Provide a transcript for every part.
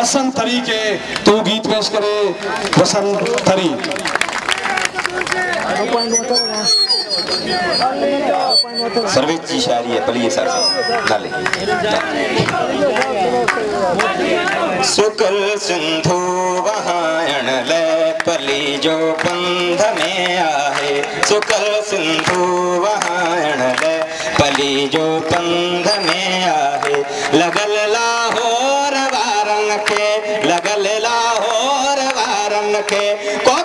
बसंत तरी के तू गीत पेश करे बसंत तरी। सर्वेश जी शायरी है पलिए सर डाले। सुकल सिंधु वहायण ले पली जो पंध में आहे। सुकल सिंधु वहायण ले पली जो पंध में आहे। लगल लाहौर वारन के लगल लाहौर वारन के को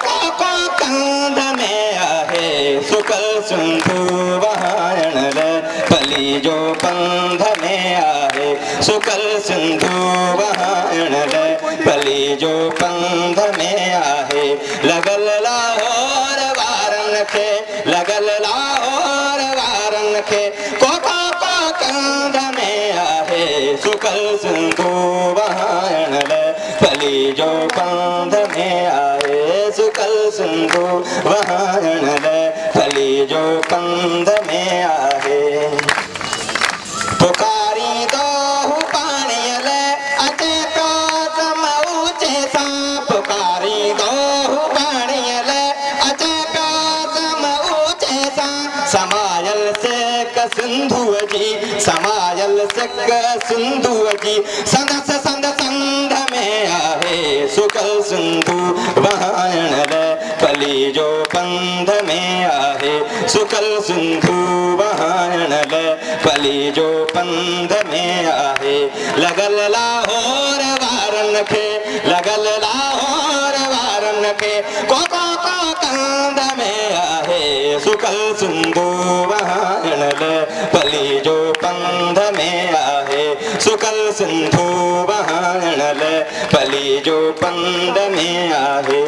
कंध में आहे। सुकल सिंधु वहायण ले पली जो पंध में आहे। सुकल सिंधु वहायण ले पली जो पंध में आहे। लगल लाहौर वारन के लगल लाहौर वारन के को कंध में आहे। सुकल सिंधु वहायण ले पली जो पंध में आहे। सुकल सिंधु वहायण ले पली जो पंध में आहे। पुकारी दो पानी ले अचे कसम ऊंचे सा। पुकारी दो पानी ले अचे कसम ऊंचे सा। समायल से सिंधु जी समायल से सिंधु जी संदस संद संध में आहे। सुकल सिंधु वहायण ले पली जो पंध में आहे। सुकल सिंधु वहायण ले पली जो पंध में आहे। लगल लाहौर वारन के लगल लाहौर वारन के को कंध में आहे। सुकल सिंधु वहायण ले पली जो पंध में आहे। सुकल सिंधु वहायण ले पली जो पंध में आहे।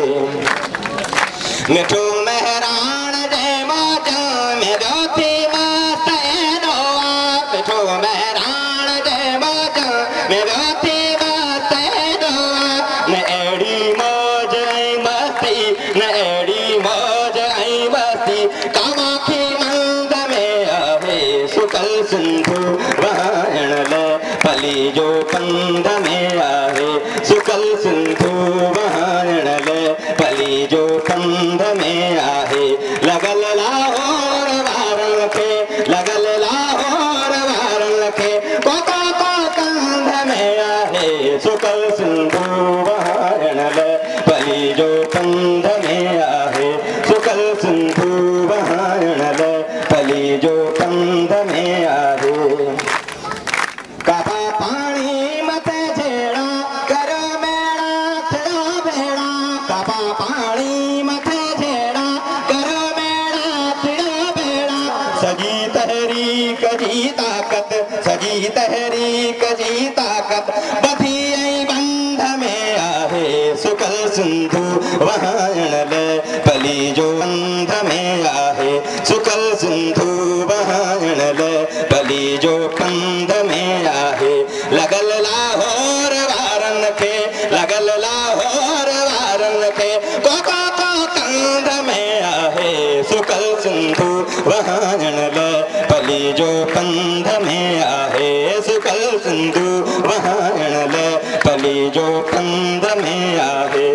मिठो मेहरान जय माता मेरो थी मस्त एनोआ। मिठो मेहरान जय माता मेरो थी मस्त एनोआ। न एड़ी मौज आई मस्ती न एड़ी मौज आई मस्ती कामाखी मंद में आहे। सुकल सिंधु वहायण ले पली जो पंध में आहे। सुकल सिंधु वहायण ले पली जो पंध में आहे। लगल लाहौर वारन के लगल लाहौर वारन के को कंध में आहे। सुकल सिंधु वहायण ले पली जो पंध में आहे। सुकल सिंधु वहायण ले पली जो पंध में आहे। कपा पानी मते झेड़ा कर मेड़ा थड़ा भेड़ा। कपा पानी मते झेड़ा कर मेड़ा थड़ा भेड़ा। सजी तहरीक जी ताकत सजी तहरीक जी ताकत बधी आई बंध में आहे। सुकल सिंधु वहायण ले पली जो पंध में आहे। सुकल सिंधु वहायण ले पली जो पंध में आहे। लगल लाहौर वारन के लगल लाहौर वारन के को कंध में आहे। सुकल सिंधु वहायण ले पली जो पंध में आहे। सुकल सिंधु वहायण ले पली जो पंध में आहे।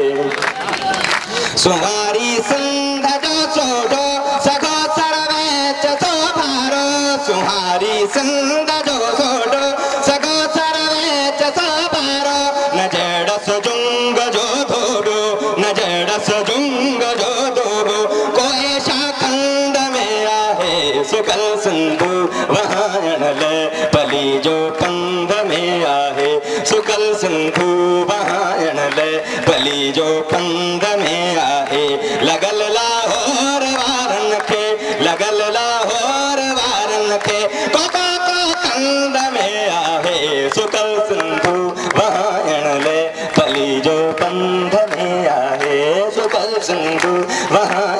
सुमारी सिंध जो सोडो सगो सर्वेच सो भारो। सुहारी सिंध जो सोडो सगो सर्वेच सो भारो। न जड़स जुंग जो धोडो न जड़स जुंग जो धोडो कोई शाखंड में आहे। सुकल सिंधु वहायण ले पली जो पंध में आहे। सुकल सिंधु वहायण ले पली जो पंध में आहे। लगल लाहौर वारन के लगल लाहौर वारन के को कंध में आहे। सुकल सिंधु वहायण ले पली जो पंध में आहे। सुकल सिंधु वहायण